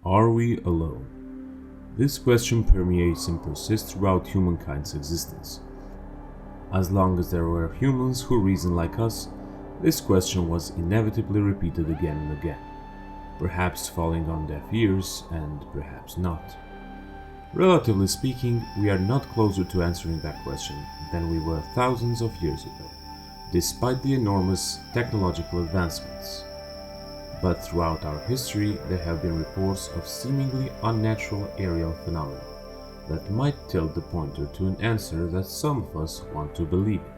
Are we alone? This question permeates and persists throughout humankind's existence. As long as there were humans who reasoned like us, this question was inevitably repeated again and again, perhaps falling on deaf ears and perhaps not. Relatively speaking, we are not closer to answering that question than we were thousands of years ago, despite the enormous technological advancements. But throughout our history, there have been reports of seemingly unnatural aerial phenomena that might tilt the pointer to an answer that some of us want to believe in.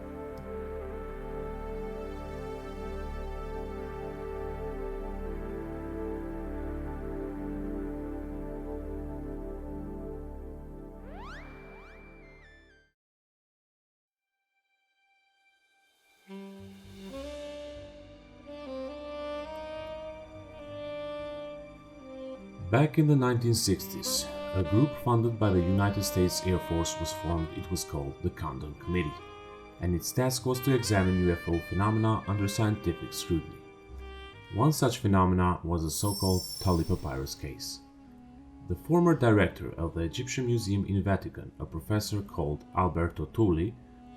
Back in the 1960s, a group funded by the United States Air Force was formed. It was called the Condon Committee, and its task was to examine UFO phenomena under scientific scrutiny. One such phenomena was the so-called Tulli Papyrus case. The former director of the Egyptian Museum in Vatican, a professor called Alberto Tulli,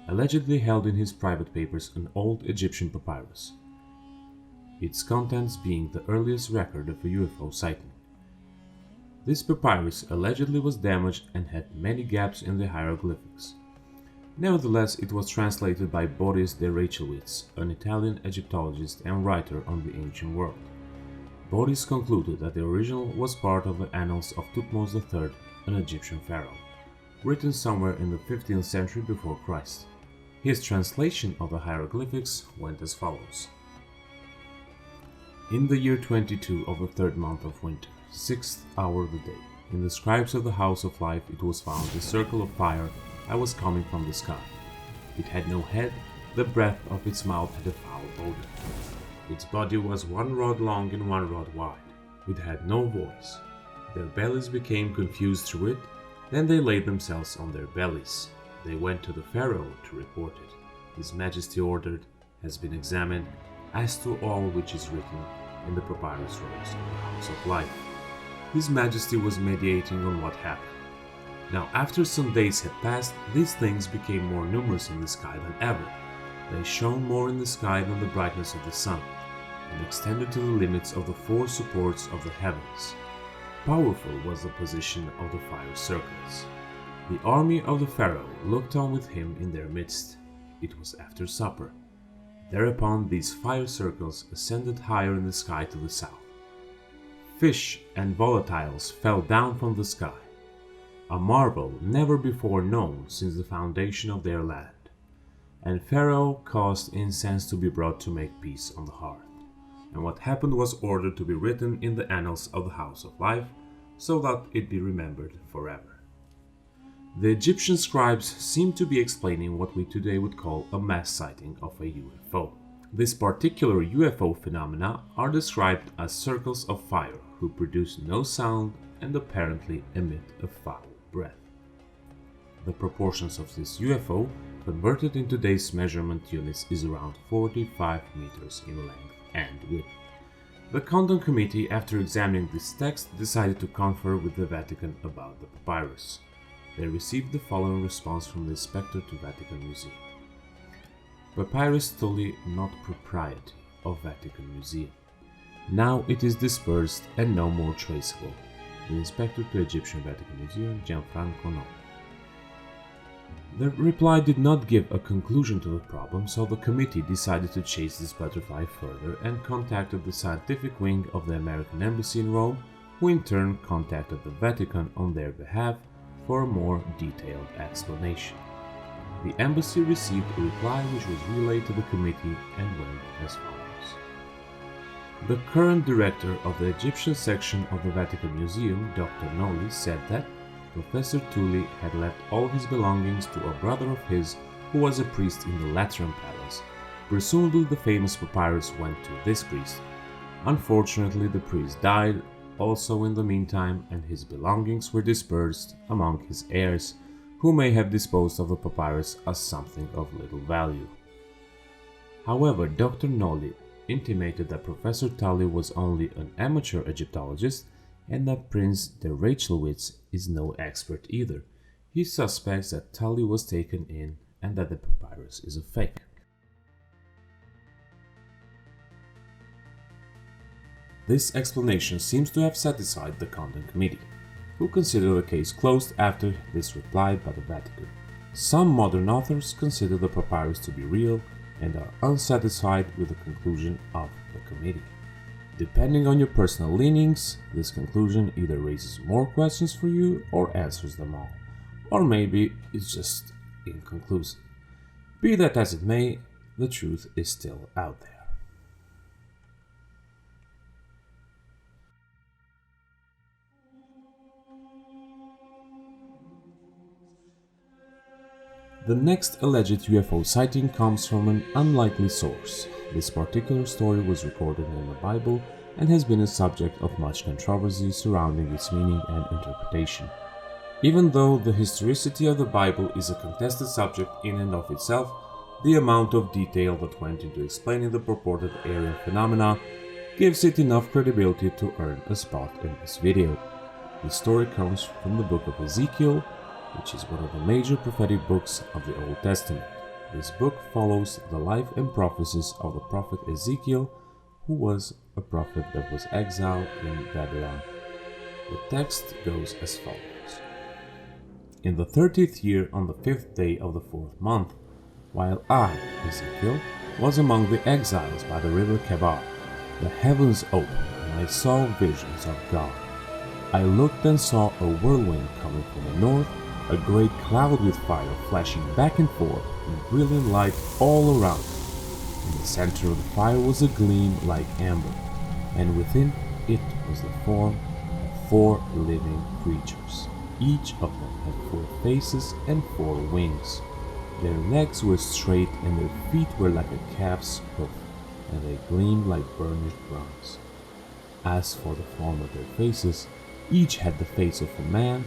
allegedly held in his private papers an old Egyptian papyrus, its contents being the earliest record of a UFO sighting. This papyrus allegedly was damaged and had many gaps in the hieroglyphics. Nevertheless, it was translated by Boris de Rachowitz, an Italian Egyptologist and writer on the ancient world. Boris concluded that the original was part of the annals of Thutmose III, an Egyptian pharaoh, written somewhere in the 15th century before Christ. His translation of the hieroglyphics went as follows. In the year 22 of the third month of winter, 6th hour of the day, in the scribes of the house of life it was found a circle of fire that was coming from the sky. It had no head, the breath of its mouth had a foul odor. Its body was 1 rod long and 1 rod wide. It had no voice. Their bellies became confused through it, then they laid themselves on their bellies. They went to the pharaoh to report it. His Majesty ordered, has been examined, as to all which is written in the papyrus rolls of the house of life. His Majesty was meditating on what happened. Now, after some days had passed, these things became more numerous in the sky than ever. They shone more in the sky than the brightness of the sun, and extended to the limits of the 4 supports of the heavens. Powerful was the position of the fire circles. The army of the pharaoh looked on with him in their midst. It was after supper. Thereupon these fire circles ascended higher in the sky to the south. Fish and volatiles fell down from the sky, a marvel never before known since the foundation of their land. And Pharaoh caused incense to be brought to make peace on the hearth. And what happened was ordered to be written in the annals of the House of Life, so that it be remembered forever. The Egyptian scribes seem to be explaining what we today would call a mass sighting of a UFO. This particular UFO phenomena are described as circles of fire who produce no sound and apparently emit a foul breath. The proportions of this UFO, converted in today's measurement units, is around 45 meters in length and width. The Condon Committee, after examining this text, decided to confer with the Vatican about the papyrus. They received the following response from the inspector to Vatican Museum. Papyrus Tulli not propriety of Vatican Museum. Now it is dispersed and no more traceable. The inspector to Egyptian Vatican Museum, Gianfranco No. The reply did not give a conclusion to the problem, so the committee decided to chase this butterfly further and contacted the scientific wing of the American Embassy in Rome, who in turn contacted the Vatican on their behalf for a more detailed explanation. The embassy received a reply which was relayed to the committee and went as follows. The current director of the Egyptian section of the Vatican Museum, Dr. Noli, said that Professor Tulli had left all his belongings to a brother of his who was a priest in the Lateran Palace. Presumably the famous papyrus went to this priest. Unfortunately, the priest died also in the meantime, and his belongings were dispersed among his heirs, who may have disposed of the papyrus as something of little value. However, Dr. Noli intimated that Professor Tulli was only an amateur Egyptologist and that Prince de Rachelwitz is no expert either. He suspects that Tulli was taken in and that the papyrus is a fake. This explanation seems to have satisfied the Content Committee, who consider the case closed after this replied by the Vatican. Some modern authors consider the papyrus to be real and are unsatisfied with the conclusion of the committee. Depending on your personal leanings, this conclusion either raises more questions for you or answers them all, or maybe it's just inconclusive. Be that as it may, the truth is still out there. The next alleged UFO sighting comes from an unlikely source. This particular story was recorded in the Bible and has been a subject of much controversy surrounding its meaning and interpretation. Even though the historicity of the Bible is a contested subject in and of itself, the amount of detail that went into explaining the purported alien phenomena gives it enough credibility to earn a spot in this video. The story comes from the book of Ezekiel, which is one of the major prophetic books of the Old Testament. This book follows the life and prophecies of the prophet Ezekiel, who was a prophet that was exiled in Babylon. The text goes as follows. In the 30th year, on the 5th day of the 4th month, while I, Ezekiel, was among the exiles by the river Kebar, the heavens opened, and I saw visions of God. I looked and saw a whirlwind coming from the north, a great cloud with fire flashing back and forth, and brilliant light all around. In the center of the fire was a gleam like amber, and within it was the form of 4 living creatures. Each of them had 4 faces and 4 wings. Their legs were straight and their feet were like a calf's hoof, and they gleamed like burnished bronze. As for the form of their faces, each had the face of a man,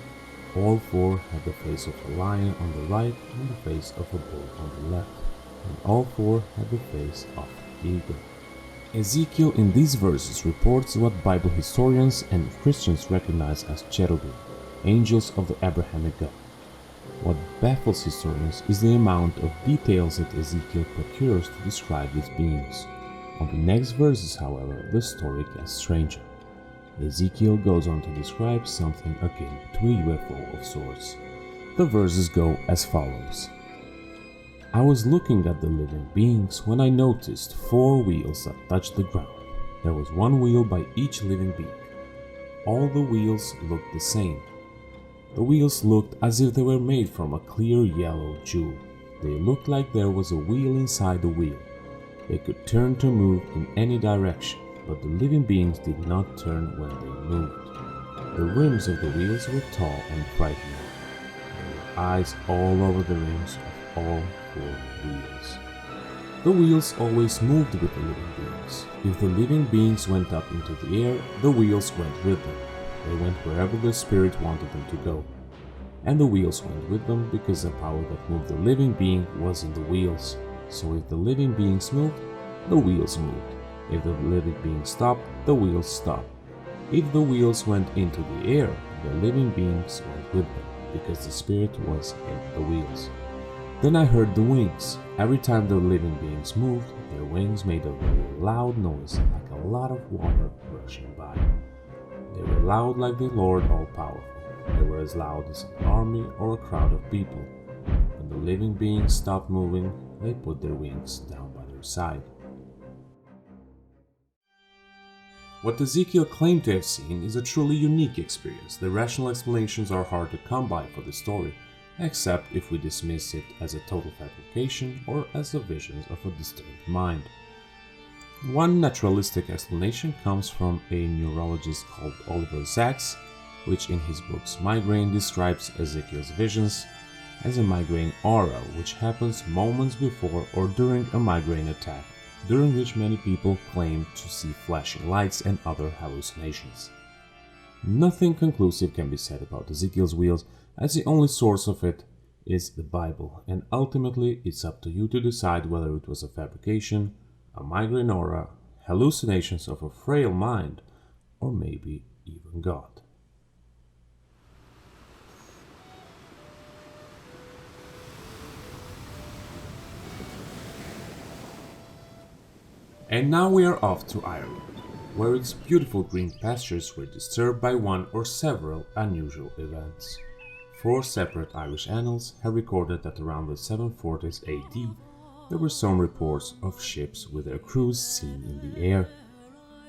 all 4 had the face of a lion on the right and the face of a bull on the left, and all 4 had the face of an eagle. Ezekiel in these verses reports what Bible historians and Christians recognize as cherubim, angels of the Abrahamic God. What baffles historians is the amount of details that Ezekiel procures to describe these beings. On the next verses, however, the story gets stranger. Ezekiel goes on to describe something akin to a UFO of sorts. The verses go as follows. I was looking at the living beings when I noticed 4 wheels that touched the ground. There was 1 wheel by each living being. All the wheels looked the same. The wheels looked as if they were made from a clear yellow jewel. They looked like there was a wheel inside the wheel. They could turn to move in any direction, but the living beings did not turn when they moved. The rims of the wheels were tall and frightening. There were eyes all over the rims of all 4 wheels. The wheels always moved with the living beings. If the living beings went up into the air, the wheels went with them. They went wherever the spirit wanted them to go. And the wheels went with them because the power that moved the living being was in the wheels. So if the living beings moved, the wheels moved. If the living beings stopped, the wheels stopped. If the wheels went into the air, the living beings went with them because the spirit was in the wheels. Then I heard the wings. Every time the living beings moved, their wings made a very loud noise, like a lot of water rushing by. They were loud like the Lord all-powerful. They were as loud as an army or a crowd of people. When the living beings stopped moving, they put their wings down by their side. What Ezekiel claimed to have seen is a truly unique experience. The rational explanations are hard to come by for the story, except if we dismiss it as a total fabrication or as the visions of a disturbed mind. One naturalistic explanation comes from a neurologist called Oliver Sacks, which in his books Migraine describes Ezekiel's visions as a migraine aura, which happens moments before or during a migraine attack, during which many people claim to see flashing lights and other hallucinations. Nothing conclusive can be said about Ezekiel's wheels, as the only source of it is the Bible, and ultimately it's up to you to decide whether it was a fabrication, a migraine aura, hallucinations of a frail mind, or maybe even God. And now we are off to Ireland, where its beautiful green pastures were disturbed by one or several unusual events. 4 separate Irish annals have recorded that around the 740s AD there were some reports of ships with their crews seen in the air.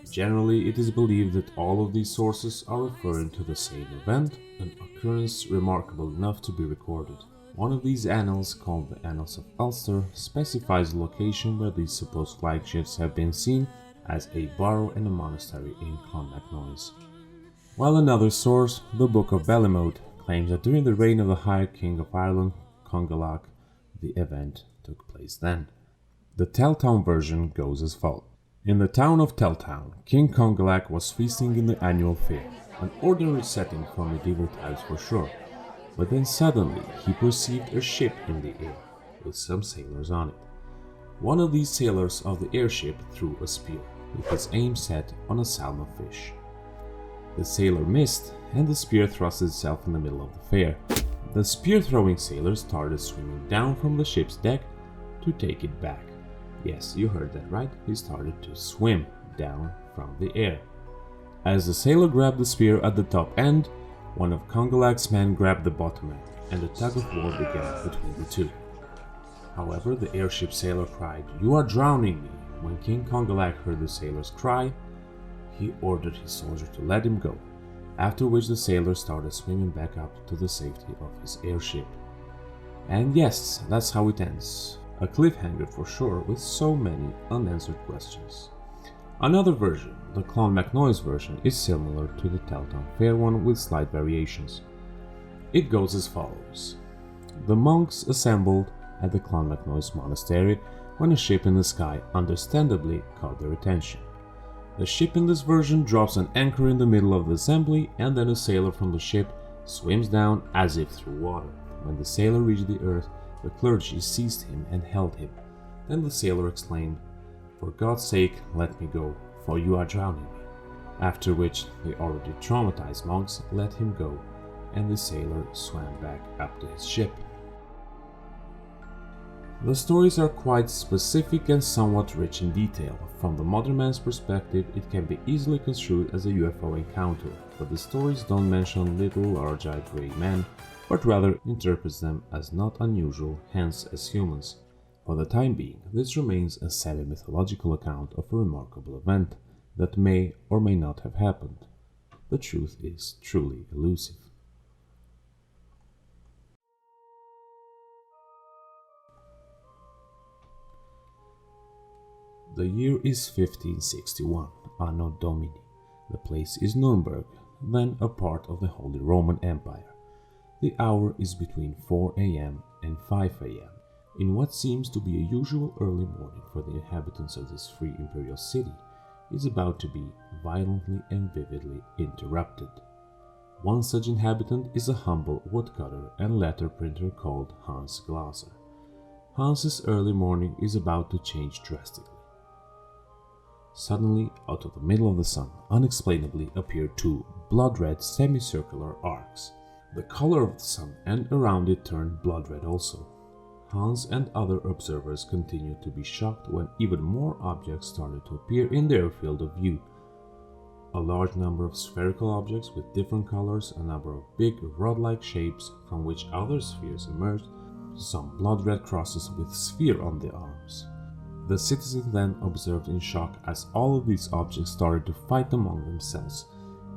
Generally, it is believed that all of these sources are referring to the same event, an occurrence remarkable enough to be recorded. One of these annals, called the Annals of Ulster, specifies the location where these supposed flagships have been seen as a barrow and a monastery in Clonmacnoise. While another source, the Book of Ballymote, claims that during the reign of the High King of Ireland, Congalach, the event took place then. The Teltown version goes as follows. In the town of Teltown, King Congalach was feasting in the annual fair, an ordinary setting from medieval times for sure. But then suddenly he perceived a ship in the air, with some sailors on it. One of these sailors of the airship threw a spear, with its aim set on a salmon fish. The sailor missed, and the spear thrust itself in the middle of the fair. The spear-throwing sailor started swimming down from the ship's deck to take it back. Yes, you heard that right, he started to swim down from the air. As the sailor grabbed the spear at the top end, one of Congalach's men grabbed the bottom end, and a tug of war began between the two. However, the airship sailor cried, "You are drowning me!" When King Congalach heard the sailor's cry, he ordered his soldier to let him go, after which the sailor started swimming back up to the safety of his airship. And yes, that's how it ends. A cliffhanger for sure, with so many unanswered questions. Another version, the Clonmacnoise version, is similar to the Teltown Fair one with slight variations. It goes as follows. The monks assembled at the Clonmacnoise monastery when a ship in the sky understandably caught their attention. The ship in this version drops an anchor in the middle of the assembly, and then a sailor from the ship swims down as if through water. When the sailor reached the earth, the clergy seized him and held him. Then the sailor exclaimed, "For God's sake, let me go, for you are drowning me." After which the already traumatized monks let him go, and the sailor swam back up to his ship. The stories are quite specific and somewhat rich in detail. From the modern man's perspective, it can be easily construed as a UFO encounter, but the stories don't mention little large-eyed grey men, but rather interprets them as not unusual, hence as humans. For the time being, this remains a semi-mythological account of a remarkable event that may or may not have happened. The truth is truly elusive. The year is 1561, Anno Domini. The place is Nuremberg, then a part of the Holy Roman Empire. The hour is between 4 a.m. and 5 a.m. in what seems to be a usual early morning for the inhabitants of this free imperial city is about to be violently and vividly interrupted. One such inhabitant is a humble woodcutter and letter printer called Hans Glaser. Hans's early morning is about to change drastically. Suddenly, out of the middle of the sun, unexplainably appear 2 blood-red semicircular arcs. The color of the sun and around it turned blood-red also. Hans and other observers continued to be shocked when even more objects started to appear in their field of view. A large number of spherical objects with different colors, a number of big rod-like shapes from which other spheres emerged, some blood-red crosses with sphere on the arms. The citizens then observed in shock as all of these objects started to fight among themselves.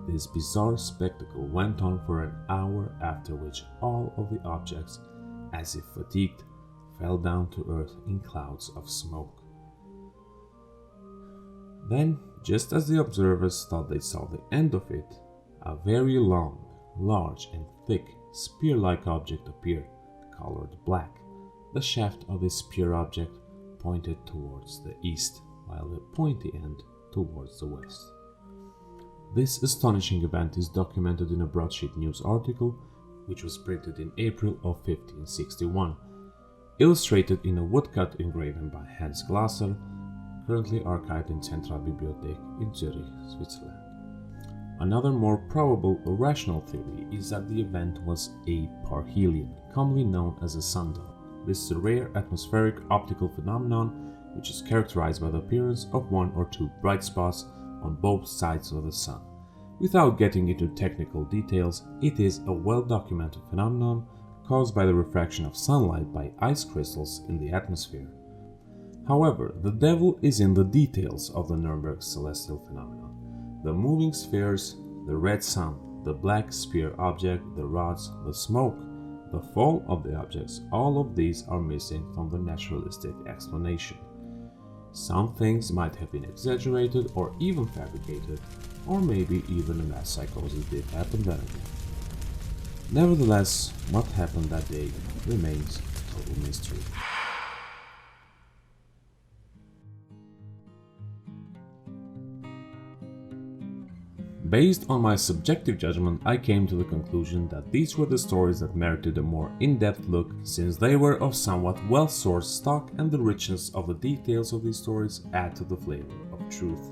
This bizarre spectacle went on for an hour, after which all of the objects, as if fatigued, fell down to earth in clouds of smoke. Then, just as the observers thought they saw the end of it, a very long, large and thick spear-like object appeared, colored black. The shaft of this spear object pointed towards the east, while the pointy end towards the west. This astonishing event is documented in a broadsheet news article, which was printed in April of 1561, illustrated in a woodcut engraving by Hans Glaser, currently archived in Zentralbibliothek in Zurich, Switzerland. Another more probable or rational theory is that the event was a parhelion, commonly known as a sundial. This is a rare atmospheric optical phenomenon which is characterized by the appearance of one or two bright spots on both sides of the sun. Without getting into technical details, it is a well-documented phenomenon caused by the refraction of sunlight by ice crystals in the atmosphere. However, the devil is in the details of the Nuremberg celestial phenomenon. The moving spheres, the red sun, the black sphere object, the rods, the smoke, the fall of the objects, all of these are missing from the naturalistic explanation. Some things might have been exaggerated or even fabricated, or maybe even a mass psychosis did happen then again. Nevertheless, what happened that day remains a total mystery. Based on my subjective judgment, I came to the conclusion that these were the stories that merited a more in-depth look, since they were of somewhat well-sourced stock and the richness of the details of these stories add to the flavor of truth.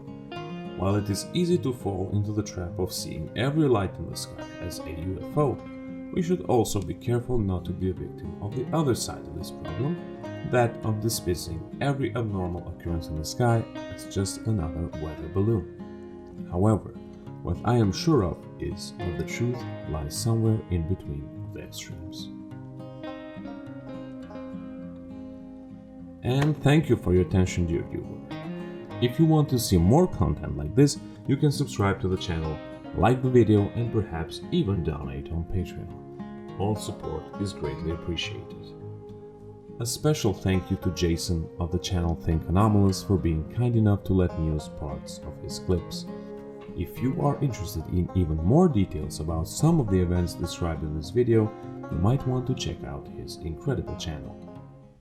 While it is easy to fall into the trap of seeing every light in the sky as a UFO, we should also be careful not to be a victim of the other side of this problem, that of dismissing every abnormal occurrence in the sky as just another weather balloon. However, what I am sure of is that the truth lies somewhere in between the extremes. And thank you for your attention, dear viewer. If you want to see more content like this, you can subscribe to the channel, like the video, and perhaps even donate on Patreon. All support is greatly appreciated. A special thank you to Jason of the channel Think Anomalous for being kind enough to let me use parts of his clips. If you are interested in even more details about some of the events described in this video, you might want to check out his incredible channel.